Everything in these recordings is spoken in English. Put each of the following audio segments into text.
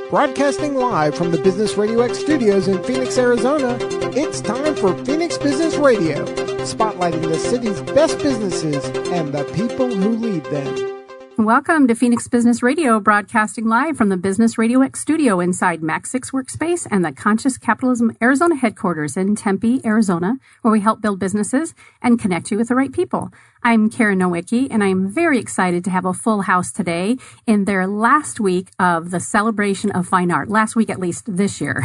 Broadcasting live from the Business Radio X studios in Phoenix, Arizona, it's time for Phoenix Business Radio, spotlighting the city's best businesses and the people who lead them. Welcome to Phoenix Business Radio, broadcasting live from the Business Radio X studio inside Max 6 Workspace and the Conscious Capitalism Arizona headquarters in Tempe, Arizona, where we help build businesses and connect you with the right people. I'm Karen Nowicki, and I'm very excited to have a full house today in their last week of the Celebration of Fine Art. Last week, at least this year.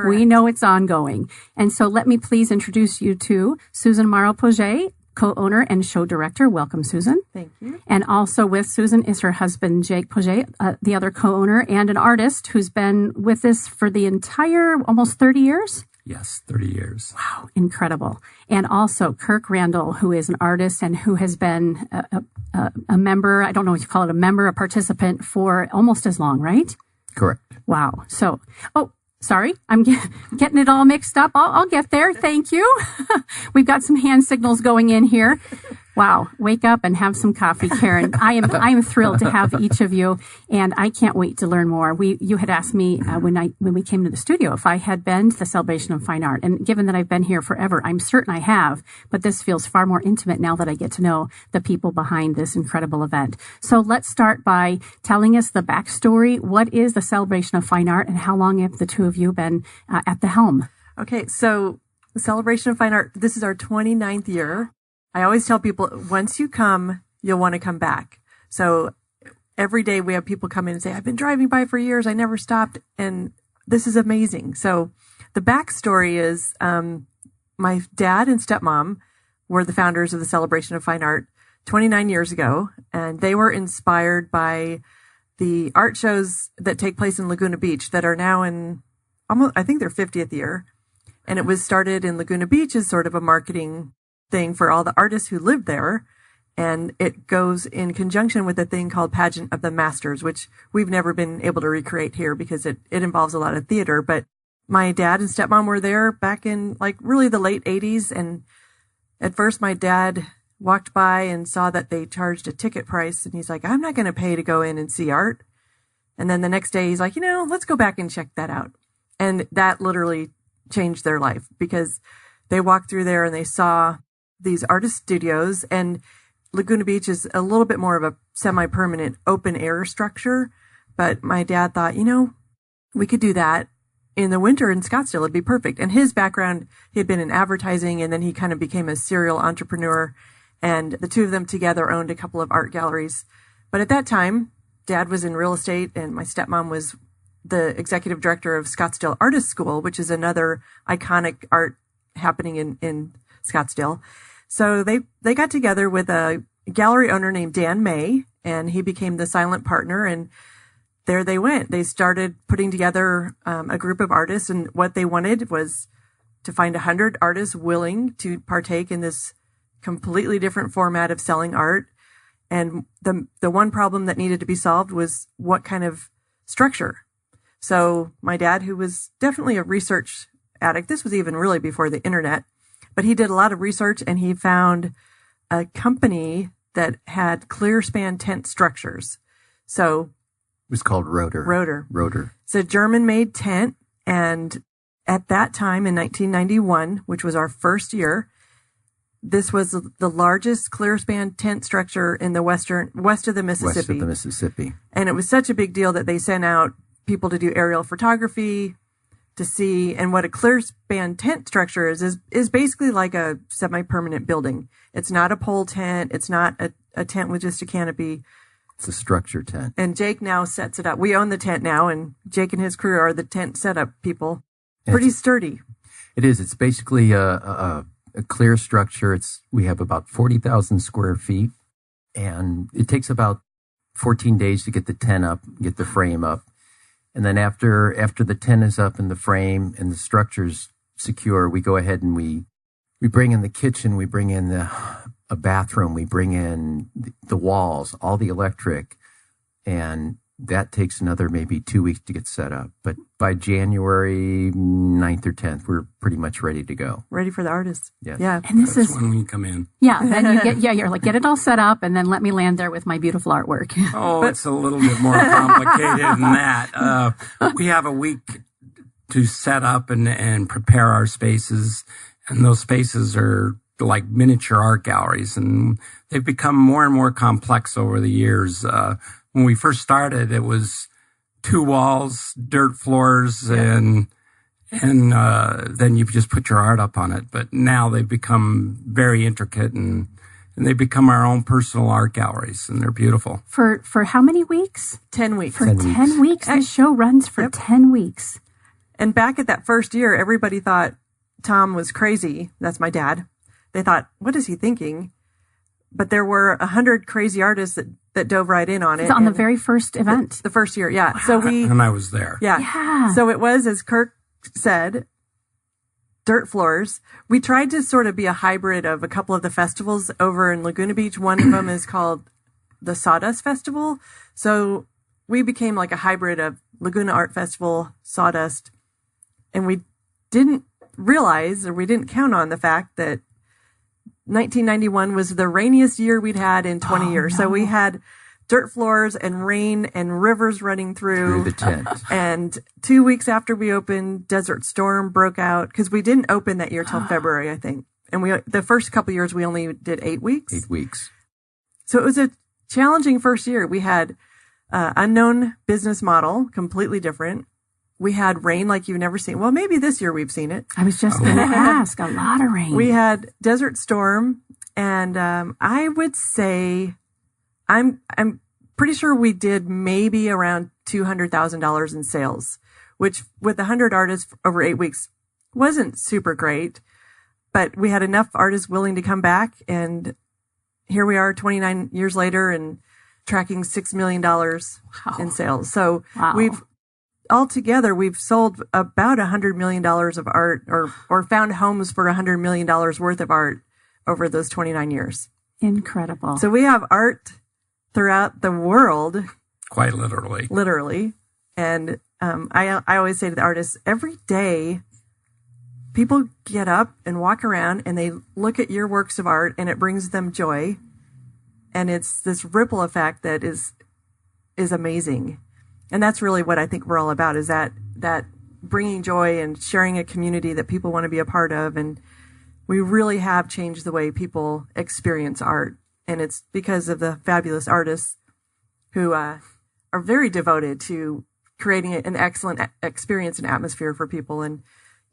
We know it's ongoing. And so let me please introduce you to Susan Amaro-Potje, co-owner and show director. Welcome, Susan. Thank you. And also with Susan is her husband, Jake Potje, the other co-owner and an artist who's been with us for the entire almost 30 years. Yes, 30 years. Wow, incredible. And also Kirk Randall, who is an artist and who has been a member, I don't know what you call it, a member, a participant for almost as long, right? Correct. Wow. So, sorry, I'm getting it all mixed up. I'll get there. Thank you. We've got some hand signals going in here. Wow. Wake up and have some coffee, Karen. I am thrilled to have each of you, and I can't wait to learn more. You had asked me when we came to the studio if I had been to the Celebration of Fine Art, and given that I've been here forever, I'm certain I have, but this feels far more intimate now that I get to know the people behind this incredible event. So let's start by telling us the backstory. What is the Celebration of Fine Art, and how long have the two of you been at the helm? Okay, so the Celebration of Fine Art, this is our 29th year. I always tell people, once you come, you'll want to come back. So every day we have people come in and say, I've been driving by for years. I never stopped. And this is amazing. So the backstory is, my dad and stepmom were the founders of the Celebration of Fine Art 29 years ago. And they were inspired by the art shows that take place in Laguna Beach that are now in almost, I think their 50th year. And it was started in Laguna Beach as sort of a marketing thing for all the artists who lived there. And it goes in conjunction with a thing called Pageant of the Masters, which we've never been able to recreate here because it involves a lot of theater. But my dad and stepmom were there back in like really the late 80s. And at first my dad walked by and saw that they charged a ticket price. And he's like, I'm not going to pay to go in and see art. And then the next day he's like, let's go back and check that out. And that literally changed their life because they walked through there and they saw these artist studios, and Laguna Beach is a little bit more of a semi-permanent open air structure. But my dad thought, we could do that in the winter in Scottsdale. It'd be perfect. And his background, he had been in advertising, and then he kind of became a serial entrepreneur. And the two of them together owned a couple of art galleries. But at that time, Dad was in real estate, and my stepmom was the executive director of Scottsdale Artist School, which is another iconic art happening in Scottsdale. So they got together with a gallery owner named Dan May, and he became the silent partner. And there they went. They started putting together a group of artists, and what they wanted was to find 100 artists willing to partake in this completely different format of selling art. And the one problem that needed to be solved was what kind of structure. So my dad, who was definitely a research addict, this was even really before the internet, but he did a lot of research, and he found a company that had clear span tent structures. So it was called Rotor. Rotor. It's a German-made tent, and at that time in 1991, which was our first year, this was the largest clear span tent structure in the west of the Mississippi. West of the Mississippi. And it was such a big deal that they sent out people to do aerial photography to see. And what a clear span tent structure is basically like a semi-permanent building. It's not a pole tent. It's not a tent with just a canopy. It's a structure tent. And Jake now sets it up. We own the tent now, and Jake and his crew are the tent setup people. Pretty sturdy. It is. It's basically a clear structure. We have about 40,000 square feet, and it takes about 14 days to get the tent up, get the frame up. And then after the tent is up and the frame and the structure's secure, we go ahead and we bring in the kitchen, we bring in a bathroom, we bring in the walls, all the electric, and that takes another maybe 2 weeks to get set up. But by January 9th or 10th, we're pretty much ready to go. Ready for the artists. Yes. Yeah. And this That's is when we come in. Yeah, then you get you're like, get it all set up and then let me land there with my beautiful artwork. Oh, it's a little bit more complicated than that. We have a week to set up and prepare our spaces, and those spaces are like miniature art galleries, and they've become more and more complex over the years. When we first started, it was 2 walls, dirt floors, and then you just put your art up on it. But now they've become very intricate, and they become our own personal art galleries, and they're beautiful. For how many weeks? 10 weeks. For 10 weeks. This show runs for 10 weeks. And back at that first year, everybody thought Tom was crazy. That's my dad. They thought, what is he thinking? But there were 100 crazy artists that dove right in on it. On the very first event. The first year, yeah. So And I was there. Yeah. So it was, as Kirk said, dirt floors. We tried to sort of be a hybrid of a couple of the festivals over in Laguna Beach. One of them is called the Sawdust Festival. So we became like a hybrid of Laguna Art Festival, Sawdust. And we didn't realize, or we didn't count on the fact that 1991 was the rainiest year we'd had in 20 years. So we had dirt floors and rain and rivers running through the tent. And 2 weeks after we opened, Desert Storm broke out because we didn't open that year till February, I think. And the first couple of years, we only did 8 weeks. 8 weeks. So it was a challenging first year. We had unknown business model, completely different. We had rain like you've never seen. Well, maybe this year we've seen it. I was just going to ask. A lot of rain. We had Desert Storm, and I would say I'm pretty sure we did maybe around $200,000 in sales, which with 100 artists over 8 weeks wasn't super great, but we had enough artists willing to come back, and here we are 29 years later and tracking $6 million in sales. So altogether, we've sold about $100 million of art or found homes for $100 million worth of art over those 29 years. Incredible. So we have art throughout the world. Quite literally. Literally. And I always say to the artists, every day, people get up and walk around and they look at your works of art and it brings them joy. And it's this ripple effect that is amazing. And that's really what I think we're all about, is that bringing joy and sharing a community that people want to be a part of. And we really have changed the way people experience art. And it's because of the fabulous artists who are very devoted to creating an excellent experience and atmosphere for people. And,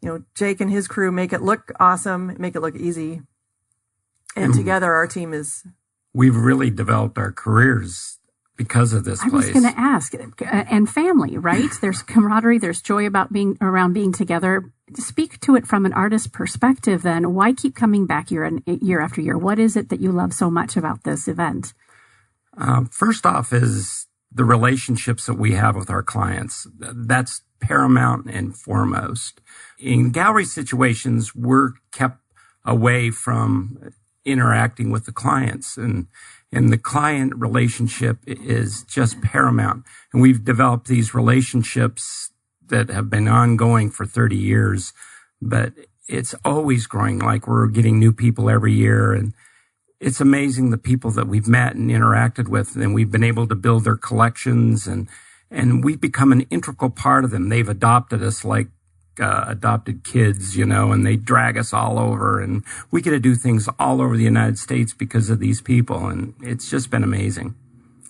you know, Jake and his crew make it look awesome, make it look easy. And together our team is... We've really developed our careers because of this place. I was going to ask, and family, right? There's camaraderie, there's joy about being together. Speak to it from an artist's perspective then. Why keep coming back year after year? What is it that you love so much about this event? First off is the relationships that we have with our clients. That's paramount and foremost. In gallery situations, we're kept away from interacting with the clients, and the client relationship is just paramount. And we've developed these relationships that have been ongoing for 30 years, but it's always growing. Like, we're getting new people every year, and it's amazing the people that we've met and interacted with, and we've been able to build their collections, and we've become an integral part of them. They've adopted us like adopted kids, you know, and they drag us all over, and we get to do things all over the United States because of these people, and it's just been amazing.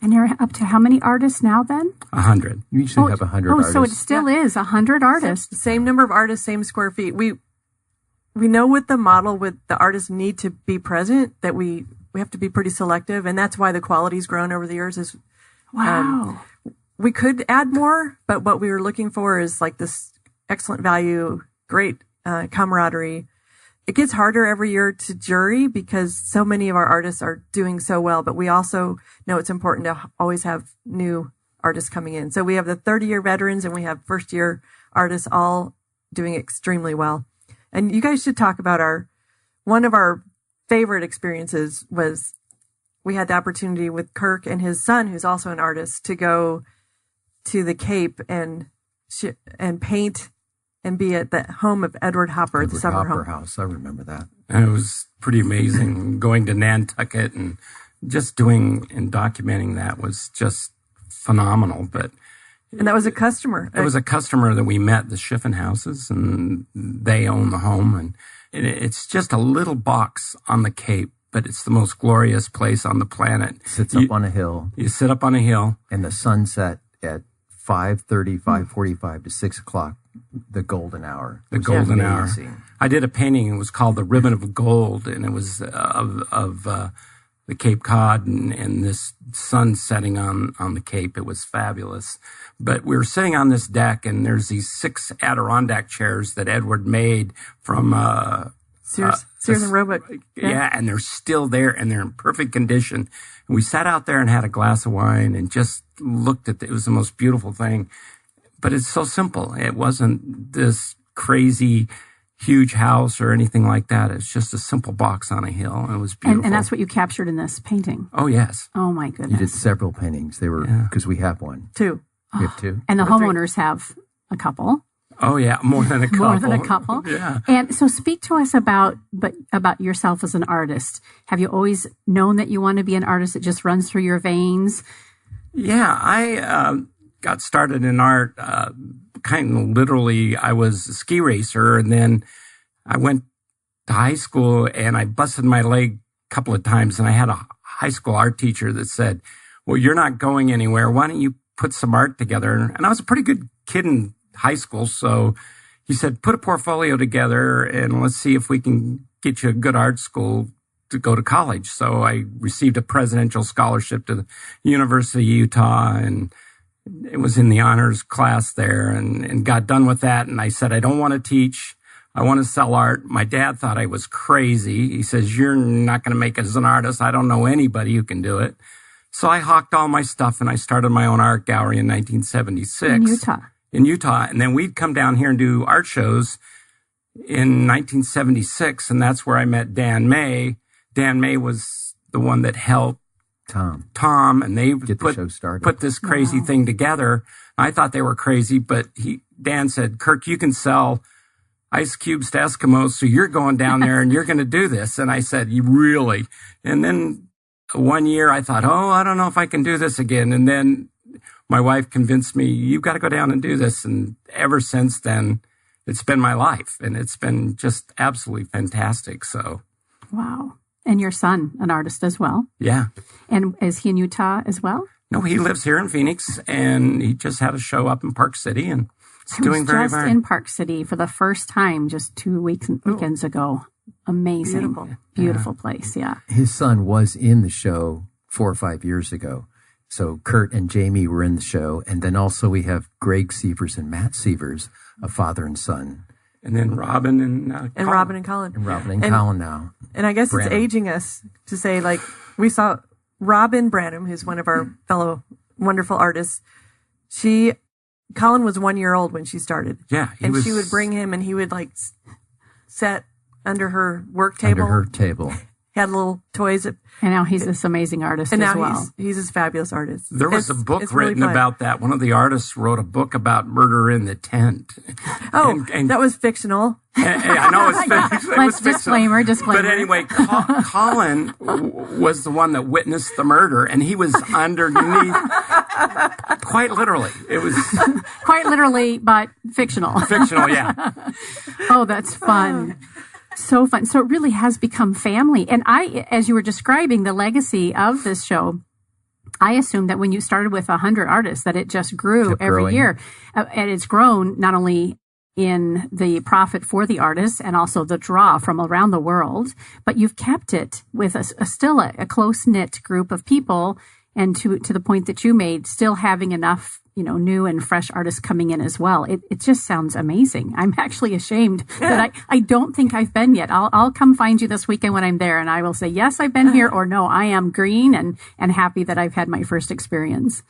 And you're up to how many artists now then? 100. You usually have 100 artists. So it still is 100 artists. Same number of artists, same square feet. We know with the model, with the artists need to be present, that we have to be pretty selective, and that's why the quality's grown over the years. Wow. We could add more, but what we were looking for is like this excellent value, great camaraderie. It gets harder every year to jury because so many of our artists are doing so well, but we also know it's important to always have new artists coming in. So we have the 30-year veterans and we have first-year artists all doing extremely well. And you guys should talk about one of our favorite experiences was we had the opportunity with Kirk and his son, who's also an artist, to go to the Cape and paint and be at the home of Edward Hopper at the summer Hopper home. house. I remember that. And it was pretty amazing. Going to Nantucket and just doing and documenting that was just phenomenal. But And that was a customer. it was a customer that we met, the Schiffen houses, and they own the home. And it's just a little box on the Cape, but it's the most glorious place on the planet. Sits up on a hill. You sit up on a hill. And the sunset at 5:30, 5:45 to 6 o'clock, the golden hour. The golden hour. Amazing. I did a painting. It was called The Ribbon of Gold, and it was of the Cape Cod and this sun setting on the Cape. It was fabulous. But we were sitting on this deck, and there's these 6 Adirondack chairs that Edward made from Sears and Roebuck. Yeah, and they're still there, and they're in perfect condition. And we sat out there and had a glass of wine and just looked at it. It was the most beautiful thing. But it's so simple. It wasn't this crazy, huge house or anything like that. It's just a simple box on a hill, and it was beautiful. And that's what you captured in this painting. Oh, yes. Oh, my You goodness. did several paintings. They were, because we have one. 2. We have 2. And the homeowners have a couple. Oh, yeah. More than a couple. More than a couple. Yeah. And so speak to us about yourself as an artist. Have you always known that you want to be an artist? It just runs through your veins? Yeah, I got started in art kind of literally. I was a ski racer, and then I went to high school, and I busted my leg a couple of times, and I had a high school art teacher that said, well, you're not going anywhere. Why don't you put some art together? And I was a pretty good kid in high school, so he said, put a portfolio together, and let's see if we can get you a good art school to go to college. So I received a presidential scholarship to the University of Utah, and it was in the honors class there, and got done with that. And I said, I don't want to teach. I want to sell art. My dad thought I was crazy. He says, you're not going to make it as an artist. I don't know anybody who can do it. So I hawked all my stuff, and I started my own art gallery in 1976. In Utah. And then we'd come down here and do art shows in 1976, and that's where I met Dan May. Dan May was the one that helped Tom, and they Get the show started. put this crazy thing together. I thought they were crazy, but Dan said, Kirk, you can sell ice cubes to Eskimos, so you're going down there and you're going to do this. And I said, you really? And then one year I thought, I don't know if I can do this again. And then my wife convinced me, you've got to go down and do this. And ever since then, it's been my life, and it's been just absolutely fantastic. So. Wow. And your son, an artist as well. Yeah. And is he in Utah as well? No, he lives here in Phoenix, and he just had a show up in Park City, and it's doing very, very. I was just in Park City for the first time just 2 weekends ago. Amazing. Beautiful place. Yeah. His son was in the show 4 or 5 years ago. So Kurt and Jamie were in the show. And then also we have Greg Sievers and Matt Sievers, a father and son. And then Robin and Colin. Robin and Colin. And Robin and Colin now. And I guess Branham. It's aging us to say, like, we saw Robin Branham, who's one of our fellow wonderful artists. Colin was 1 year old when she started. Yeah. She would bring him, and he would, like, sit under her work table. Under her table. He had little toys. And now he's this amazing artist and as now well. he's this fabulous artist. There was a book really written fun. about that. One of the artists wrote a book about murder in the tent. Oh, that was fictional. I know it was Disclaimer. But anyway, Colin was the one that witnessed the murder, and he was underneath. Quite literally, it was quite literally, but fictional. Fictional, yeah. Oh, that's fun. So fun. So it really has become family. And as you were describing the legacy of this show, I assumed that when you started with 100 artists, that it just grew every year. And it's grown not only in the profit for the artists and also the draw from around the world, but you've kept it with still a close-knit group of people. And to the point that you made, still having enough, new and fresh artists coming in as well. It just sounds amazing. I'm actually ashamed that I don't think I've been yet. I'll come find you this weekend when I'm there, and I will say, yes, I've been here, or no, I am green and happy that I've had my first experience.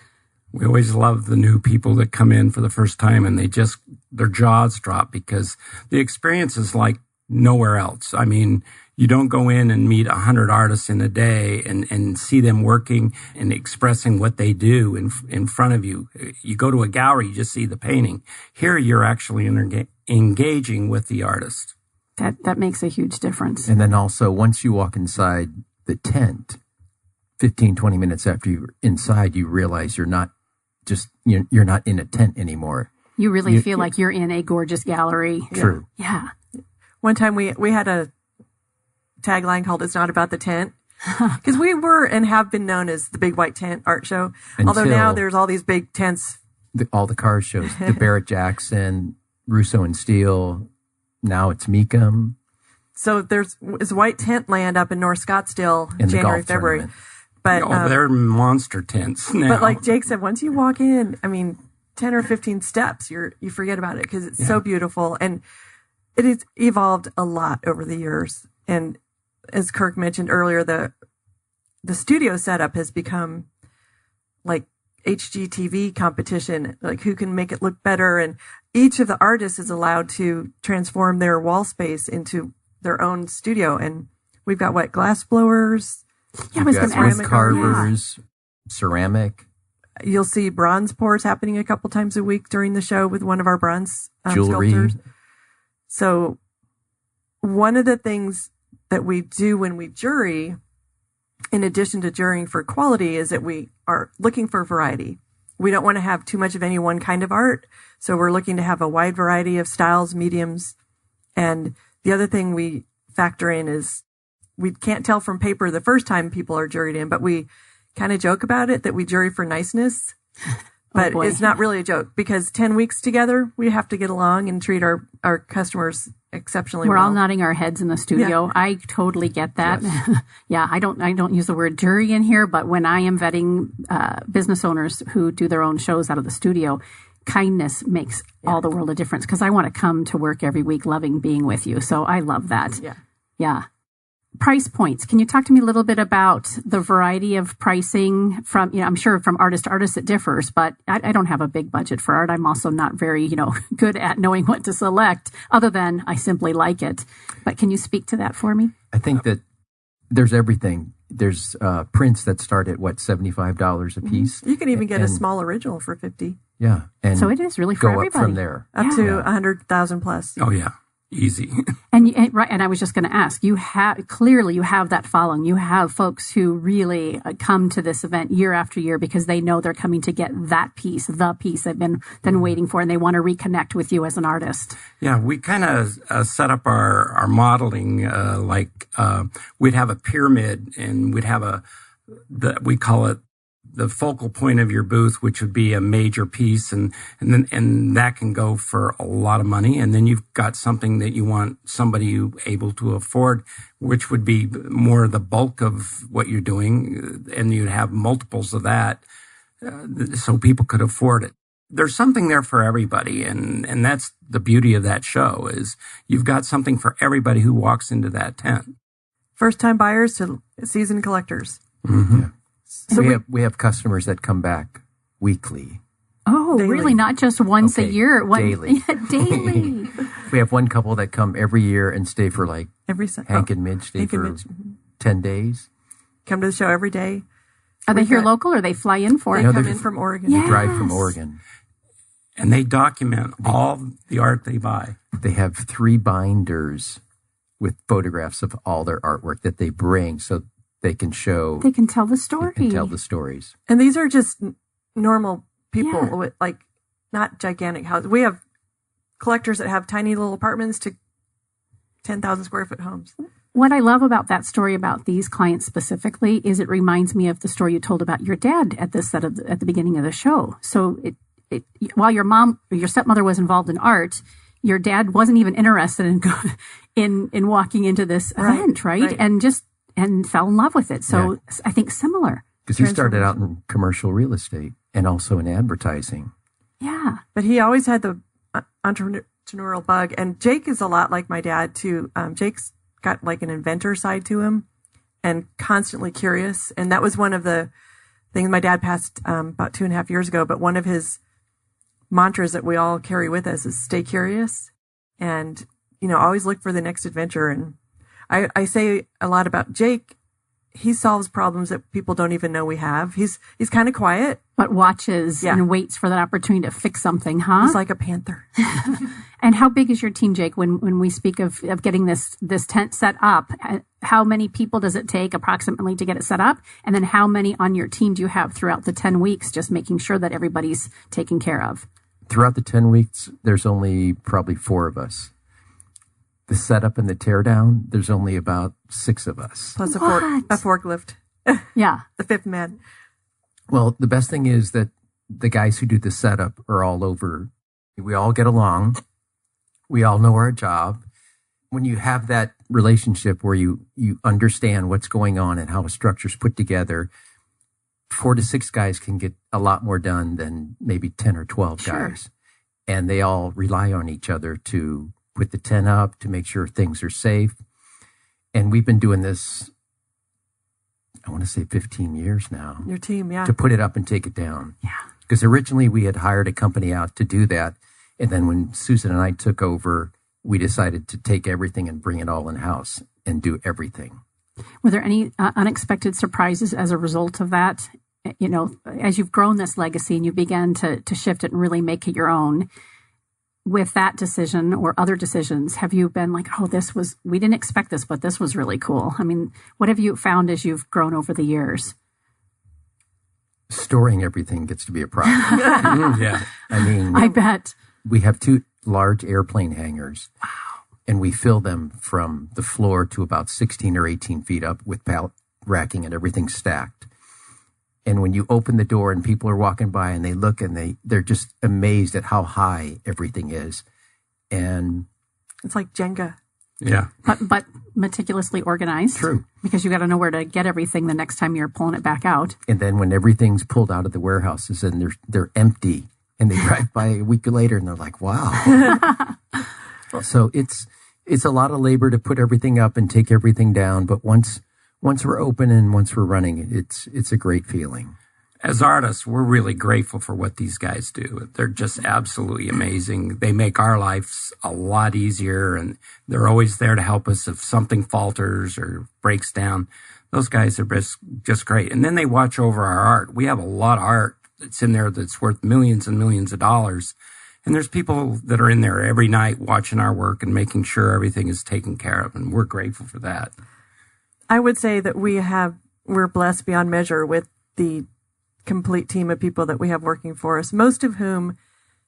We always love the new people that come in for the first time, and their jaws drop because the experience is like nowhere else. I mean, you don't go in and meet 100 artists in a day and see them working and expressing what they do in front of you. You go to a gallery, you just see the painting. Here, you're actually engaging with the artist. That makes a huge difference. And then also, once you walk inside the tent, 15, 20 minutes after you're inside, you realize you're not in a tent anymore. You really feel like you're in a gorgeous gallery. True. Yeah. One time we had a tagline called "It's not about the tent," because we were and have been known as the Big White Tent Art Show. Although now there's all these big tents. All the car shows, the Barrett Jackson, Russo and Steele. Now it's Meekum. So there's White Tent Land up in North Scottsdale, in January, February. Tournament. But they're monster tents now. But like Jake said, once you walk in, I mean, 10 or 15 steps, you forget about it because it's so beautiful. And it has evolved a lot over the years. And as Kirk mentioned earlier, the studio setup has become like HGTV competition, like who can make it look better. And each of the artists is allowed to transform their wall space into their own studio. And we've got glass blowers. Yeah, I was going to ask. Carvers, ceramic. You'll see bronze pours happening a couple times a week during the show with one of our bronze jewelry sculptors. So one of the things that we do when we jury, in addition to jurying for quality, is that we are looking for variety. We don't want to have too much of any one kind of art. So we're looking to have a wide variety of styles, mediums. And the other thing we factor in is we can't tell from paper the first time people are juried in, but we kind of joke about it that we jury for niceness. But it's not really a joke because 10 weeks together, we have to get along and treat our customers exceptionally well. We're all nodding our heads in the studio. Yeah. I totally get that. Yes. Yeah, I don't use the word jury in here, but when I am vetting business owners who do their own shows out of the studio, kindness makes all the world of difference because I want to come to work every week loving being with you. So I love that. Yeah. Price points. Can you talk to me a little bit about the variety of pricing from, I'm sure from artist to artist it differs, but I don't have a big budget for art. I'm also not very, good at knowing what to select other than I simply like it. But can you speak to that for me? I think that there's everything. There's prints that start at $75 a piece. You can even get a small original for $50. Yeah. And so it is really for everybody. Go up from there. Up to 100,000 plus. Oh, yeah. Easy. And I was just going to ask, you have that following. You have folks who really come to this event year after year because they know they're coming to get that piece, the piece they've been waiting for, and they want to reconnect with you as an artist. Yeah, we kind of set up our modeling we'd have a pyramid, and we'd have we call it the focal point of your booth, which would be a major piece, and that can go for a lot of money. And then you've got something that you want somebody able to afford, which would be more the bulk of what you're doing, and you'd have multiples of that, so people could afford it. There's something there for everybody, and that's the beauty of that show is you've got something for everybody who walks into that tent. First time buyers to seasoned collectors. Mm-hmm. Yeah. So we have customers that come back weekly. Oh, daily. Really? Not just once a year? Daily. Daily. We have one couple that come every year and stay for Hank and Midge stay for Midge. 10 days. Come to the show every day. Are they here local or they fly in for it? They come in from Oregon. Yes. They drive from Oregon. And they document all the art they buy. They have 3 binders with photographs of all their artwork that they bring so they can show. They can tell the story. They can tell the stories. And these are just normal people with not gigantic houses. We have collectors that have tiny little apartments to 10,000 square foot homes. What I love about that story about these clients specifically is it reminds me of the story you told about your dad at the beginning of the show. So while your stepmother was involved in art, your dad wasn't even interested in walking into this event, right? And fell in love with it. So I think similar. Because he started out in commercial real estate and also in advertising. Yeah. But he always had the entrepreneurial bug. And Jake is a lot like my dad, too. Jake's got an inventor side to him and constantly curious. And that was one of the things my dad passed about 2.5 years ago. But one of his mantras that we all carry with us is stay curious. And always look for the next adventure. And I say a lot about Jake. He solves problems that people don't even know we have. He's kind of quiet, but watches and waits for that opportunity to fix something, huh? He's like a panther. And how big is your team, Jake? When we speak of getting this tent set up, how many people does it take approximately to get it set up? And then how many on your team do you have throughout the 10 weeks, just making sure that everybody's taken care of? Throughout the 10 weeks, there's only probably 4 of us. The setup and the teardown, there's only about 6 of us. Plus a forklift. Yeah. The 5th man. Well, the best thing is that the guys who do the setup are all over. We all get along. We all know our job. When you have that relationship where you understand what's going on and how a structure's put together, 4 to 6 guys can get a lot more done than maybe 10 or 12 guys. And they all rely on each other to put the tent up, to make sure things are safe. And we've been doing this, I want to say 15 years now. Your team, yeah. To put it up and take it down. Yeah. Because originally we had hired a company out to do that. And then when Susan and I took over, we decided to take everything and bring it all in-house and do everything. Were there any unexpected surprises as a result of that? As you've grown this legacy and you began to shift it and really make it your own, with that decision or other decisions, have you been like, oh, we didn't expect this, but this was really cool? I mean, what have you found as you've grown over the years? Storing everything gets to be a problem. Yeah. I mean, I bet. We have 2 large airplane hangars. Wow. And we fill them from the floor to about 16 or 18 feet up with pallet racking and everything stacked. And when you open the door and people are walking by and they look and they're just amazed at how high everything is. And it's like Jenga. Yeah. But meticulously organized. True. Because you got to know where to get everything the next time you're pulling it back out. And then when everything's pulled out of the warehouses and they're empty and they drive by a week later and they're like, wow. So it's a lot of labor to put everything up and take everything down. But once we're open and once we're running, it's a great feeling. As artists, we're really grateful for what these guys do. They're just absolutely amazing. They make our lives a lot easier, and they're always there to help us if something falters or breaks down. Those guys are just great. And then they watch over our art. We have a lot of art that's in there that's worth millions and millions of dollars. And there's people that are in there every night watching our work and making sure everything is taken care of, and we're grateful for that. I would say that we're blessed beyond measure with the complete team of people that we have working for us, most of whom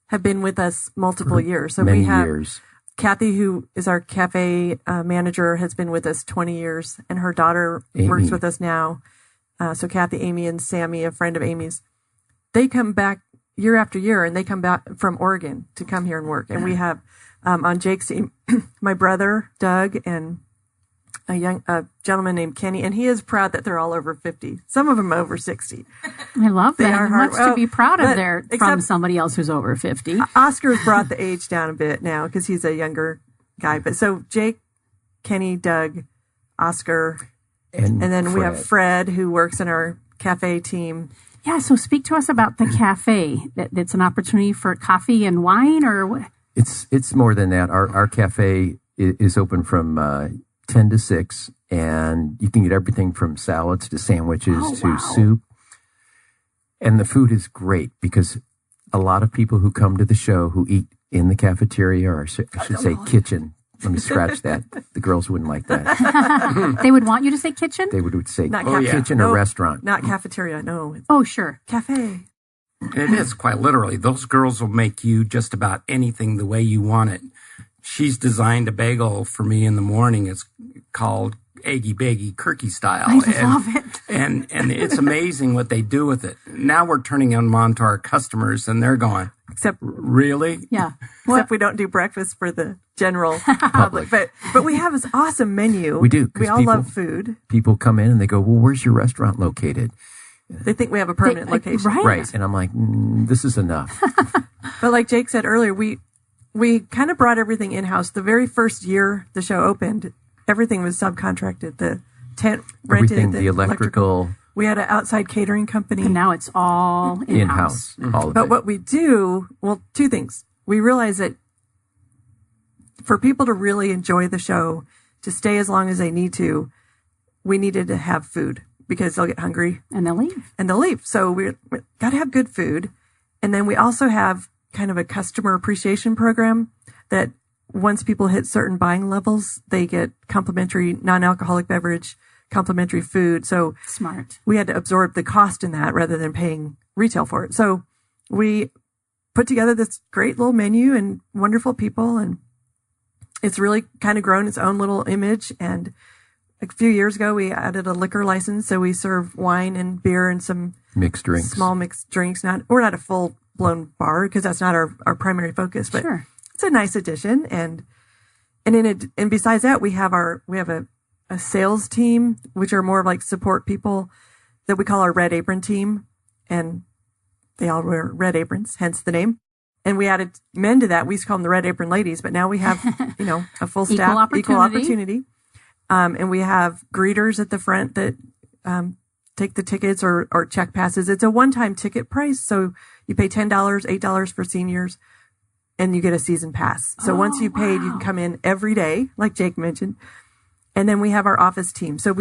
have been with us multiple years. So many we have years. Kathy, who is our cafe manager, has been with us 20 years, and her daughter Amy. works with us now. So Kathy, Amy, and Sammy, a friend of Amy's, they come back year after year, and they come back from Oregon to come here and work. And we have on Jake's team, my brother, Doug, and a gentleman named Kenny, and he is proud that they're all over 50. Some of them over 60. I love They that. are He hard- wants to be proud of but from except- somebody else who's over 50. Oscar's brought the age down a bit now because he's a younger guy. But so Jake, Kenny, Doug, Oscar, and then we have Fred, who works in our cafe team. Yeah, so speak to us about the cafe. It's an opportunity for coffee and wine, or what? It's more than that. Our cafe is open from 10 to 6, and you can get everything from salads to sandwiches to soup. And the food is great because a lot of people who come to the show who eat in the cafeteria, or I should say kitchen. Let me scratch that. The girls wouldn't like that. They would want you to say kitchen? They would say Not kitchen or restaurant. Not cafeteria, no. It's Oh, sure. cafe. It is quite literally. Those girls will make you just about anything the way you want it. She's designed a bagel for me in the morning. It's called Eggy Baggy Kirky style. I love it. And it's amazing what they do with it. Now we're turning them on to our customers, and they're going, Except really? Yeah. we don't do breakfast for the general public. But we have this awesome menu. We do, 'cause We all people- love food. People come in and they go, well, where's your restaurant located? They think we have a permanent location. Right. Right. And I'm like, this is enough. But like Jake said earlier, we kind of brought everything in-house. The very first year the show opened, everything was subcontracted. The tent rented, Everything, the electrical, We had an outside catering company. And now it's all in-house. in-house, all of But it. what we do, well, 2 things. We realize that for people to really enjoy the show, to stay as long as they need to, we needed to have food because they'll get hungry. And they'll leave. So we got to have good food. And then we also have kind of a customer appreciation program that once people hit certain buying levels, they get complimentary non-alcoholic beverage, complimentary food. So smart. We had to absorb the cost in that rather than paying retail for it. So we put together this great little menu and wonderful people, and it's really kind of grown its own little image. And a few years ago, we added a liquor license, so we serve wine and beer and some mixed drinks, small mixed drinks. We're not a full blown bar because that's not our primary focus, but sure. It's a nice addition. And besides that, we have a sales team, which are more of like support people that we call our Red Apron team, and they all wear red aprons, hence the name. And we added men to that. We used to call them the Red Apron ladies, but now we have, a full staff, equal opportunity. And we have greeters at the front that take the tickets or check passes. It's a one-time ticket price. So you pay $10, $8 for seniors, and you get a season pass. So once you paid, you can come in every day, like Jake mentioned. And then we have our office team. So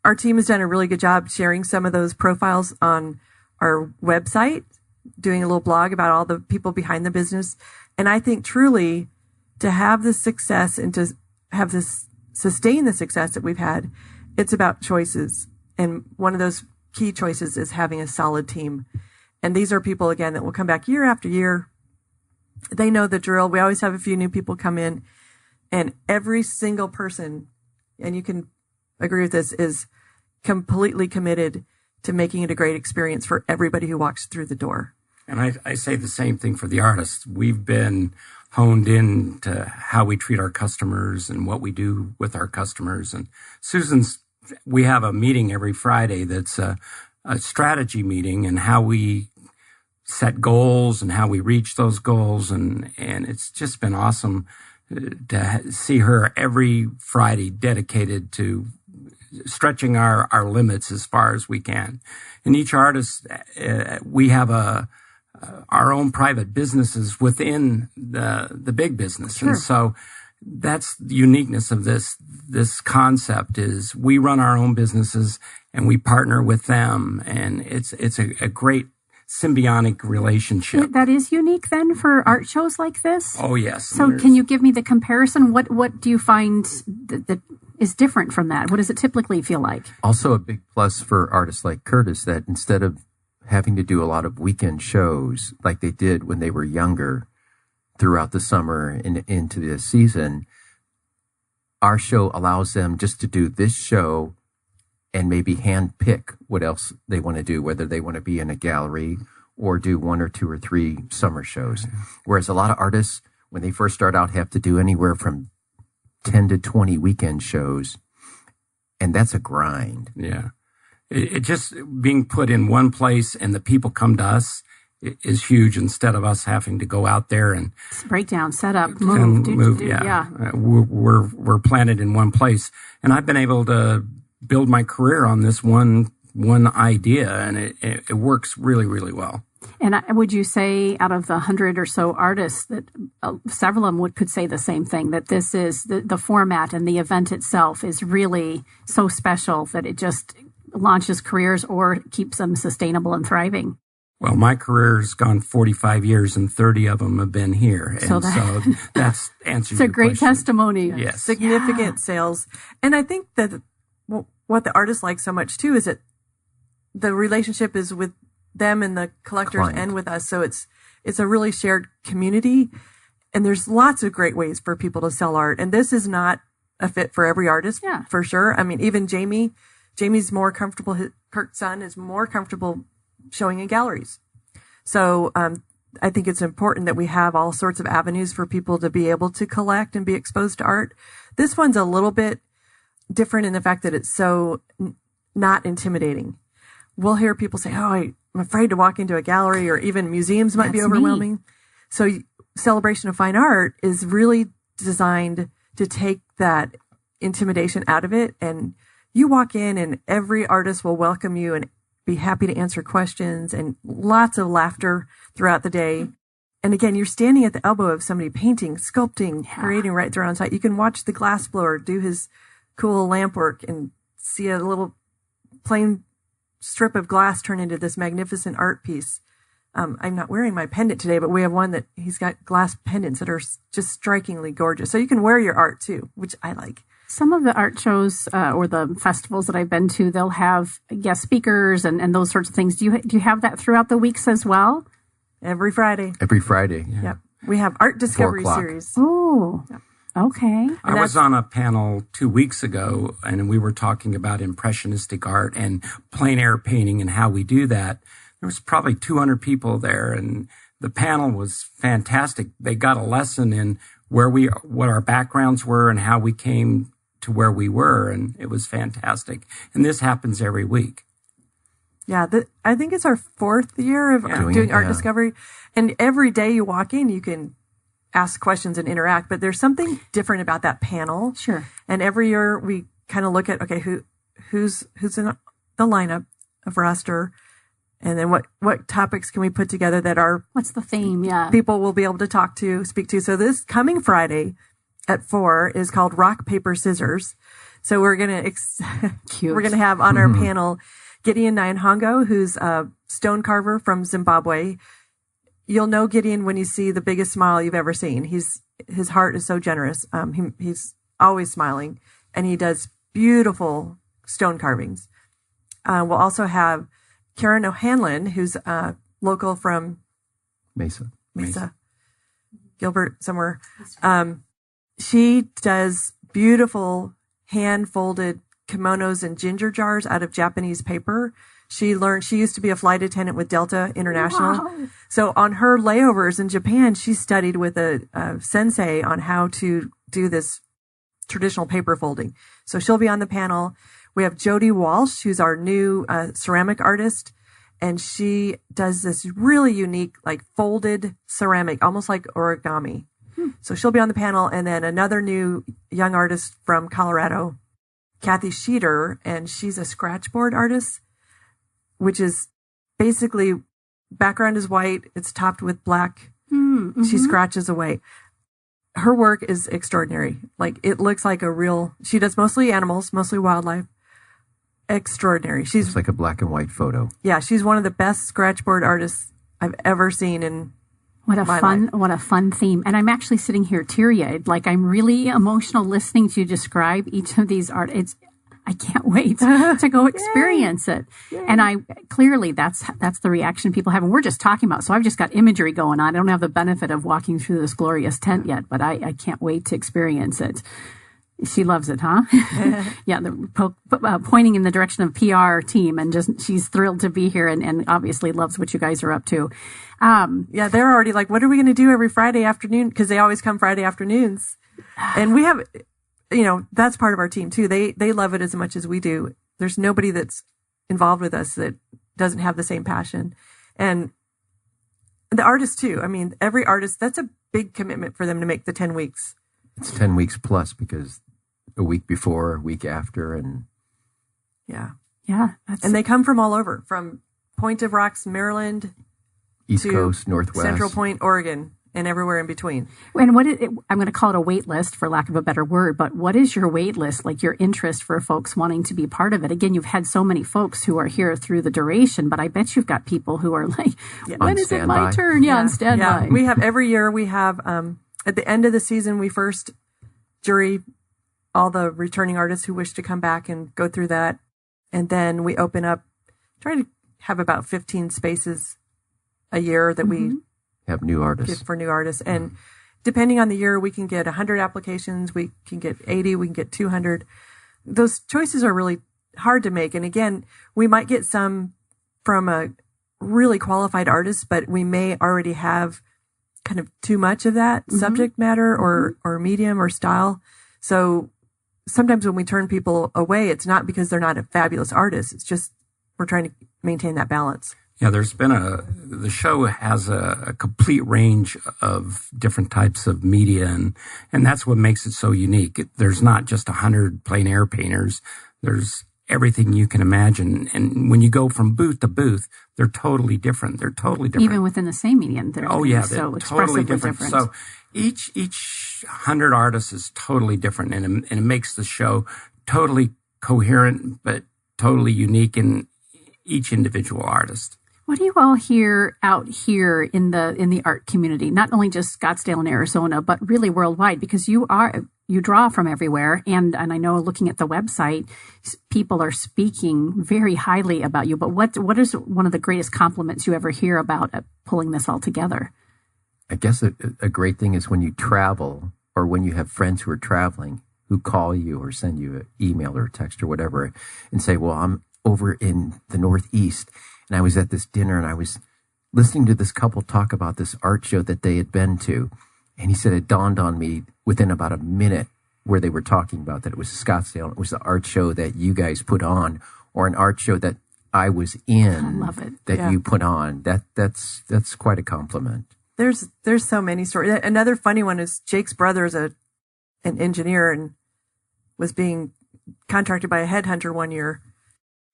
our team has done a really good job sharing some of those profiles on our website, doing a little blog about all the people behind the business. And I think truly to have this success and to have this sustain the success that we've had, it's about choices. And one of those key choices is having a solid team. And these are people, again, that will come back year after year. They know the drill. We always have a few new people come in, and every single person, and you can agree with this, is completely committed to making it a great experience for everybody who walks through the door. And I say the same thing for the artists. We've been honed in to how we treat our customers and what we do with our customers. And we have a meeting every Friday that's a strategy meeting, and how we set goals and how we reach those goals. And it's just been awesome to see her every Friday dedicated to stretching our limits as far as we can. And each artist, we have our own private businesses within the big business. Sure. And so that's the uniqueness of this concept is we run our own businesses and we partner with them. And it's a great symbiotic relationship. That is unique then for art shows like this? Oh, yes. So can you give me the comparison? What do you find that is different from that? What does it typically feel like? Also a big plus for artists like Curtis that instead of having to do a lot of weekend shows like they did when they were younger throughout the summer and into the season, our show allows them just to do this show and maybe hand pick what else they want to do, whether they want to be in a gallery or do 1 or 2 or 3 summer shows. Whereas a lot of artists, when they first start out, have to do anywhere from 10 to 20 weekend shows. And that's a grind. Yeah. It just being put in one place and the people come to us is huge instead of us having to go out there and break down, set up, move. Yeah. We're planted in one place. And I've been able to build my career on this one idea, and it works really, really well. And would you say out of the 100 or so artists that several of them could say the same thing, that this is the format and the event itself is really so special that it just launches careers or keeps them sustainable and thriving? Well, my career's gone 45 years and 30 of them have been here. And so that's answering it's a great question. Testimony. Yes. Significant sales. And I think that what the artists like so much too is that the relationship is with them and the collectors and with us. So it's a really shared community, and there's lots of great ways for people to sell art. And this is not a fit for every artist, for sure. I mean, even Jamie's more comfortable. Kirk's son is more comfortable showing in galleries. So, I think it's important that we have all sorts of avenues for people to be able to collect and be exposed to art. This one's a little bit different in the fact that it's so not intimidating. We'll hear people say, I'm afraid to walk into a gallery, or even museums might be overwhelming. Me. So Celebration of Fine Art is really designed to take that intimidation out of it. And you walk in and every artist will welcome you and be happy to answer questions, and lots of laughter throughout the day. And again, you're standing at the elbow of somebody painting, sculpting, creating right there on site. You can watch the glass blower do his cool lamp work and see a little plain strip of glass turn into this magnificent art piece. I'm not wearing my pendant today, but we have one that he's got glass pendants that are just strikingly gorgeous. So you can wear your art too, which I like. Some of the art shows or the festivals that I've been to, they'll have guest speakers and those sorts of things. Do you have that throughout the weeks as well? Every Friday. Every Friday. Yeah. Yep. We have Art Discovery 4:00. Series. Oh, Yep. Okay. I was on a panel 2 weeks ago, and we were talking about impressionistic art and plein air painting and how we do that. There was probably 200 people there, and the panel was fantastic. They got a lesson in what our backgrounds were and how we came to where we were, and it was fantastic. And this happens every week. Yeah, I think it's our 4th year of doing Art Discovery. And every day you walk in, you can ask questions and interact. But there's something different about that panel. Sure. And every year we kind of look at, okay, who's in the lineup of roster, and then what topics can we put together that our What's the theme? Yeah. people will be able to speak to. So this coming Friday at 4 is called Rock, Paper, Scissors. So we're going to have on our panel Gideon Nyanhongo, who's a stone carver from Zimbabwe. You'll know Gideon when you see the biggest smile you've ever seen. His heart is so generous. He's always smiling, and he does beautiful stone carvings. We'll also have Karen O'Hanlon, who's local from Mesa. Gilbert, somewhere. She does beautiful hand-folded kimonos and ginger jars out of Japanese paper. She used to be a flight attendant with Delta International. Wow. So on her layovers in Japan, she studied with a sensei on how to do this traditional paper folding. So she'll be on the panel. We have Jody Walsh, who's our new ceramic artist. And she does this really unique, like folded ceramic, almost like origami. So she'll be on the panel. And then another new young artist from Colorado, Kathy Sheeter, and she's a scratchboard artist, which is basically background is white. It's topped with black. Mm-hmm. She scratches away. Her work is extraordinary. Like it looks like she does mostly animals, mostly wildlife. Extraordinary. It's like a black and white photo. Yeah. She's one of the best scratchboard artists I've ever seen in What a fun theme. And I'm actually sitting here teary-eyed. Like I'm really emotional listening to you describe each of these art. I can't wait to go experience it. Yay. And clearly that's the reaction people have. And we're just talking about, so I've just got imagery going on. I don't have the benefit of walking through this glorious tent yet, but I can't wait to experience it. She loves it, huh? Yeah, pointing in the direction of PR team, and she's thrilled to be here, and obviously loves what you guys are up to. Yeah, they're already like, what are we going to do every Friday afternoon? Because they always come Friday afternoons, and we have, that's part of our team too. They love it as much as we do. There's nobody that's involved with us that doesn't have the same passion, and the artists too. I mean, every artist, that's a big commitment for them to make the 10 weeks. It's 10 weeks plus because a week before, a week after, and yeah. And they come from all over, from Point of Rocks, Maryland, East to Coast, Northwest, Central Point, Oregon, and everywhere in between. And I'm going to call it a wait list for lack of a better word, but what is your wait list, like your interest for folks wanting to be part of it? Again, you've had so many folks who are here through the duration, but I bet you've got people who are like, when is it my turn? Yeah, on standby. Yeah. We have every year, at the end of the season, we first jury all the returning artists who wish to come back and go through that. And then we open up, try to have about 15 spaces a year that we have new artists. Give for new artists. And depending on the year, we can get 100 applications, we can get 80, we can get 200. Those choices are really hard to make. And again, we might get some from a really qualified artist, but we may already have kind of too much of that subject matter or medium or style. So sometimes when we turn people away, it's not because they're not a fabulous artist. It's just we're trying to maintain that balance. Yeah, the show has a complete range of different types of media, and that's what makes it so unique. There's not just 100 plein air painters. There's everything you can imagine. And when you go from booth to booth, they're totally different. They're totally different. Even within the same medium, they're they're so totally expressively different. So each 100 artists is totally different, and it makes the show totally coherent, but totally unique in each individual artist. What do you all hear out here in the art community? Not only just Scottsdale and Arizona, but really worldwide, because you draw from everywhere. And I know, looking at the website, people are speaking very highly about you. But what is one of the greatest compliments you ever hear about pulling this all together? I guess a great thing is when you travel, or when you have friends who are traveling, who call you or send you an email or a text or whatever and say, well, I'm over in the Northeast, and I was at this dinner and I was listening to this couple talk about this art show that they had been to. And he said, it dawned on me within about a minute where they were talking about that it was Scottsdale. It was the art show that you guys put on, or an art show that I was in. I love it. That you put on. That's quite a compliment. There's so many stories. Another funny one is Jake's brother is an engineer and was being contracted by a headhunter one year.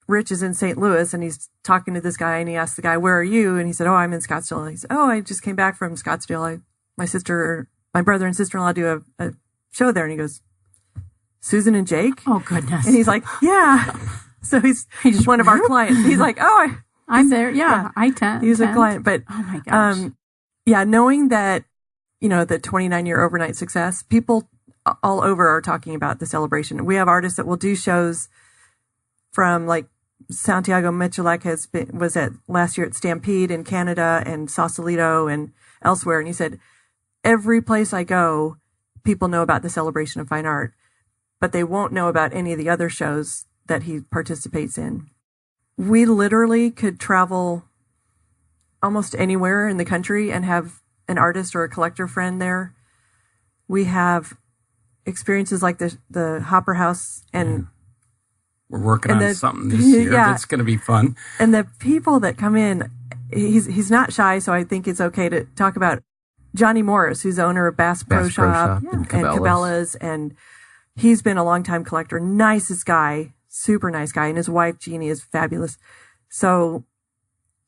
Rich is in St. Louis, and he's talking to this guy, and he asked the guy, where are you? And he said, oh, I'm in Scottsdale. And he said, oh, I just came back from Scottsdale. My brother and sister-in-law do a show there. And he goes, Susan and Jake? Oh, goodness. And he's like, yeah. So he's one of our clients. He's like, oh, I'm there. Yeah, I tend. He's a client. But, oh my gosh. Knowing that, the 29-year overnight success, people all over are talking about the celebration. We have artists that will do shows from, like, Santiago Michalek was at last year at Stampede in Canada and Sausalito and elsewhere. And he said, every place I go, people know about the Celebration of Fine Art, but they won't know about any of the other shows that he participates in. We literally could travel almost anywhere in the country and have an artist or a collector friend there. We have experiences like the Hopper House, and we're working on something this year that's going to be fun. And the people that come in, he's not shy, so I think it's okay to talk about Johnny Morris, who's the owner of Bass Pro Shop and Cabela's, and he's been a longtime collector, nicest guy, super nice guy, and his wife Jeannie is fabulous. So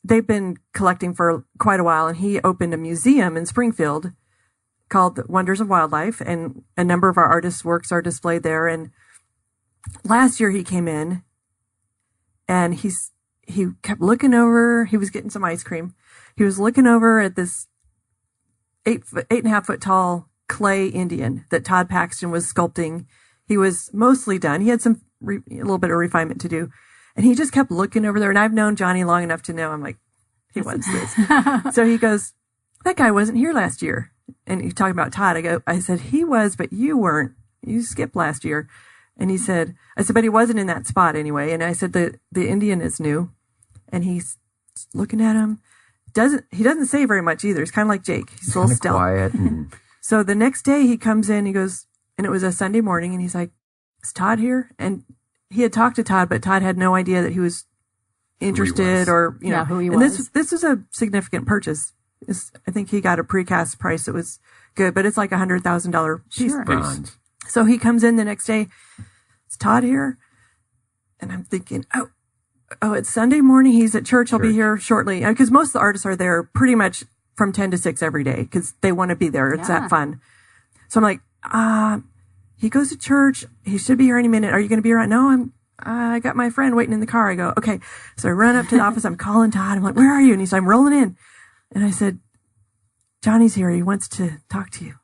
they've been collecting for quite a while, and he opened a museum in Springfield called Wonders of Wildlife, and a number of our artists' works are displayed there. And last year he came in, and he kept looking over. He was getting some ice cream. He was looking over at this 8.5 foot tall clay Indian that Todd Paxton was sculpting. He was mostly done. He had a little bit of refinement to do, and he just kept looking over there. And I've known Johnny long enough to know, I'm like, he wants this. So he goes, that guy wasn't here last year. And he's talking about Todd. I said, he was, but you weren't. You skipped last year. And I said, but he wasn't in that spot anyway. And I said, the Indian is new. And he's looking at him. He doesn't say very much either. He's kind of like Jake. He's a little stealth. Quiet. So the next day he comes in, he goes, and it was a Sunday morning, and he's like, is Todd here? And he had talked to Todd, but Todd had no idea that he was interested or, who he and was. This was a significant purchase. I think he got a precast price that was good, but it's like $100,000 piece. Sure. So he comes in the next day. Is Todd here? And I'm thinking, oh, it's Sunday morning. He's at church. He'll be here shortly. Because most of the artists are there pretty much from 10 to 6 every day because they want to be there. It's that fun. So I'm like, he goes to church. He should be here any minute. Are you going to be around? No, I got my friend waiting in the car. I go, okay. So I run up to the office. I'm calling Todd. I'm like, where are you? And he's like, I'm rolling in. And I said, Johnny's here. He wants to talk to you.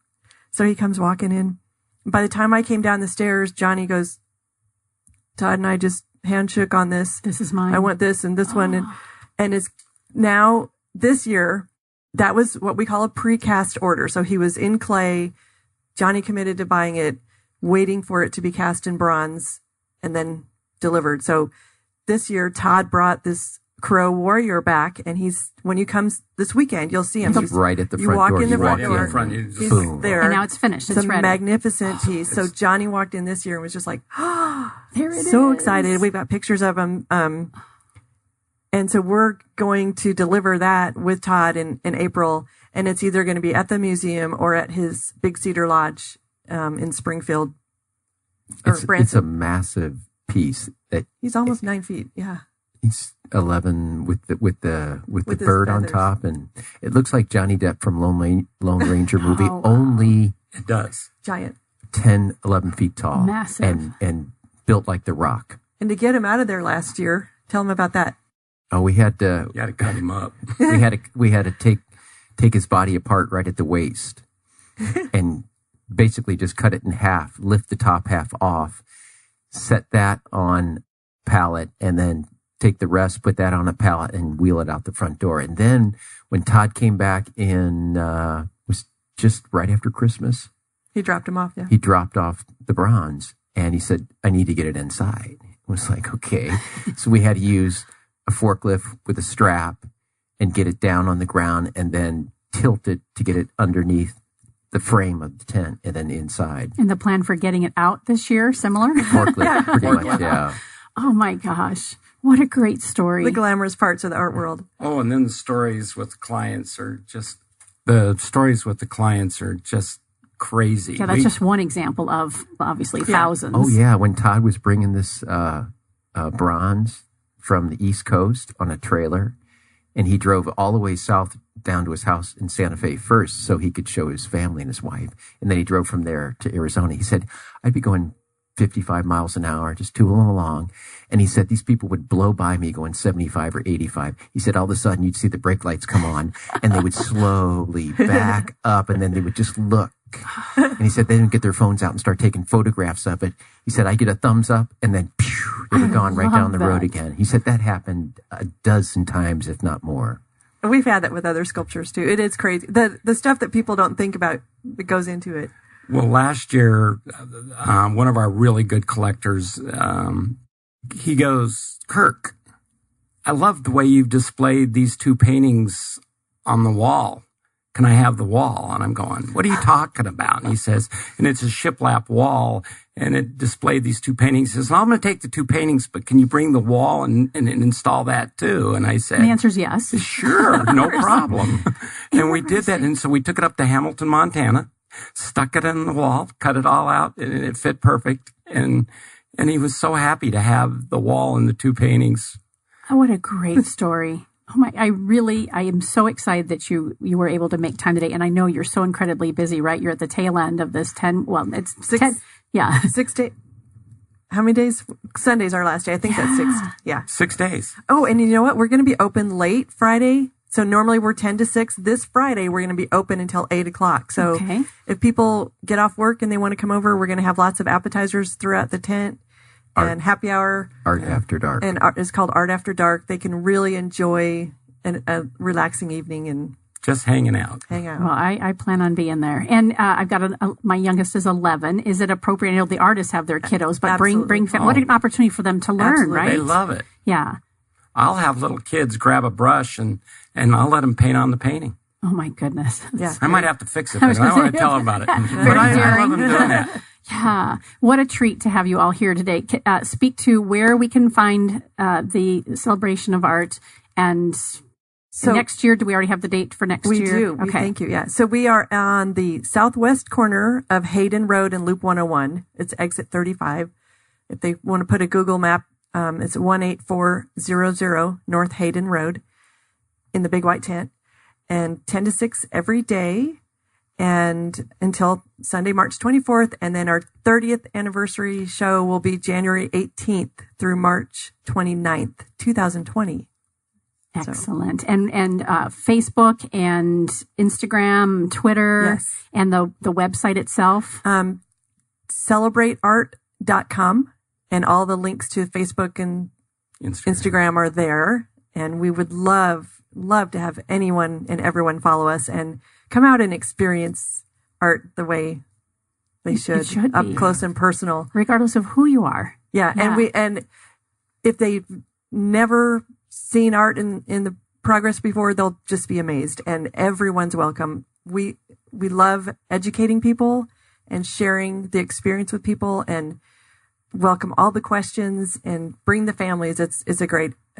So he comes walking in. By the time I came down the stairs, Johnny goes, Todd and I just handshook on this. This is mine. I want this and this one. And it's now this year, that was what we call a precast order. So he was in clay. Johnny committed to buying it, waiting for it to be cast in bronze, and then delivered. So this year, Todd brought this Crow Warrior back, and when you come this weekekend, you'll see him. He's right at the front door. You walk in the front door. He's there. And now it's finished. It's ready. A magnificent piece. So Johnny walked in this year and was just like, there it is. So excited. We've got pictures of him. And so we're going to deliver that with Todd in April, and it's either going to be at the museum or at his Big Cedar Lodge in Springfield. It's a massive piece that He's almost 9 feet. Yeah. he's 11 with the With his bird on feathers. top, and it looks like Johnny Depp from Lone Ranger movie, Oh, wow. only It does. Giant. 10, 11 feet tall, Massive. and built like the Rock. And to get him out of there last year, tell him about that. Oh, we had to You got to cut him up. we had to take his body apart right at the waist, and basically just cut it in half, lift the top half off, set that on pallet, and then take the rest, put that on a pallet, and wheel it out the front door. And then when Todd came back in, was just right after Christmas, He dropped him off. Yeah. he dropped off the bronze, and he said, "I need to get it inside." It was like, okay. So we had to use a forklift with a strap and get it down on the ground, and then tilt it to get it underneath the frame of the tent, and then inside. And the plan for getting it out this year, similar? Forklift, pretty much, yeah. Oh my gosh. What a great story. The glamorous parts of the art world. Oh, and then the stories with clients are just crazy. Yeah, that's just one example of obviously thousands. Oh, yeah. When Todd was bringing this bronze from the East Coast on a trailer, and he drove all the way south down to his house in Santa Fe first so he could show his family and his wife. And then he drove from there to Arizona. He said, I'd be going 55 miles an hour, just tooling along. And he said, these people would blow by me going 75 or 85. He said, all of a sudden you'd see the brake lights come on and they would slowly back up, and then they would just look. And he said they didn't get their phones out and start taking photographs of it. He said, I get a thumbs up, and then pew, they were gone right down the road that. again. He said that happened a dozen times, if not more. And we've had that with other sculptures too. It is crazy. The stuff that people don't think about that goes into it. Well, last year, one of our really good collectors, he goes, Kirk, I love the way you've displayed these two paintings on the wall. Can I have the wall? And I'm going, what are you talking about? And he says, and it's a shiplap wall, and it displayed these two paintings. He says, well, I'm going to take the two paintings, but can you bring the wall and install that too? And I said, And the answer is yes. sure, no problem. And we did that. And so we took it up to Hamilton, Montana, stuck it in the wall, cut it all out, and it fit perfect. And he was so happy to have the wall and the two paintings. Oh, what a great story. Oh my, I am so excited that you were able to make time today. And I know you're so incredibly busy, right? You're at the tail end of this 10, well, it's 10. Yeah. 6 days. How many days? Sunday's our last day. I think that's 6. Yeah. 6 days. Oh, and you know what? We're going to be open late Friday. So normally we're 10 to 6. This Friday, we're going to be open until 8 o'clock. So Okay. if people get off work and they want to come over, we're going to have lots of appetizers throughout the tent and happy hour. Art After Dark. And it's called Art After Dark. They can really enjoy a relaxing evening and Just hanging out. hang out. Well, I plan on being there. And I've got my youngest is 11. Is it appropriate? I know the artists have their kiddos, but Absolutely. what an opportunity for them to learn, Absolutely. right? They love it. Yeah. I'll have little kids grab a brush and I'll let them paint on the painting. Oh my goodness. Yeah. I might have to fix it, I was but I gonna want to say- tell them about it. Very But I daring. love them doing that. Yeah. What a treat to have you all here today. Speak to where we can find the celebration of art, and So next year. Do we already have the date for next we year? do. We thank you. Yeah. So we are on the southwest corner of Hayden Road and Loop 101. It's exit 35. If they want to put a Google map, it's 18400 North Hayden Road in the big white tent, and 10 to 6 every day and until Sunday, March 24th. And then our 30th anniversary show will be January 18th through March 29th, 2020. Excellent. And Facebook and Instagram, Twitter, Yes. and the website itself. Celebrateart.com, and all the links to Facebook and Instagram are there. And we would love to have anyone and everyone follow us and come out and experience art the way they should, should up be. close and personal. Regardless of who you are. Yeah. Yeah. And if they've never seen art in the progress before, they'll just be amazed, and everyone's welcome. We love educating people and sharing the experience with people, and welcome all the questions and bring the families. It's a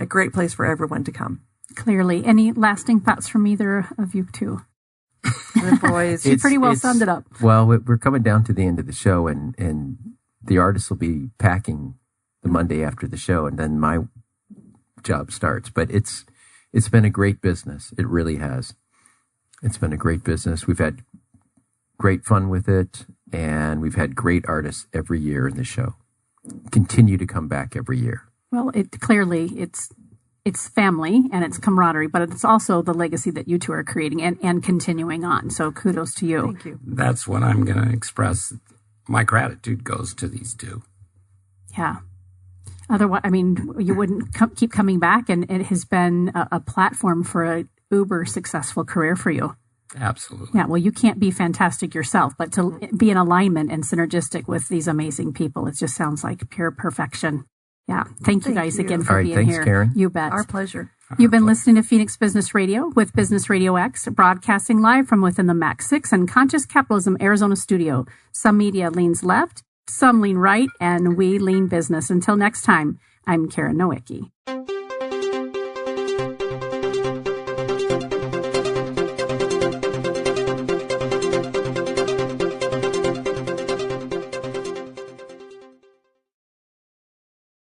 great place for everyone to come. Clearly. Any lasting thoughts from either of you two? The boys. You pretty well summed it up. Well, we're coming down to the end of the show, and the artists will be packing the Monday after the show, and then my job starts. But it's been a great business. It really has. It's been a great business. We've had great fun with it, and we've had great artists every year in the show. Continue to come back every year. Well, it's family and it's camaraderie, but it's also the legacy that you two are creating and continuing on. So kudos to you. Thank you. That's what I'm going to express. My gratitude goes to these two. Yeah. Otherwise, I mean, you wouldn't keep coming back, and it has been a platform for a uber successful career for you. Absolutely. Yeah. Well, you can't be fantastic yourself, but to be in alignment and synergistic with these amazing people, it just sounds like pure perfection. Yeah. Thank you guys again for being thanks, here. Karen. You bet. Our pleasure. You've been listening to Phoenix Business Radio with Business Radio X, broadcasting live from within the Max 6 and Conscious Capitalism Arizona studio. Some media leans left, some lean right, and we lean business. Until next time, I'm Karen Nowicki.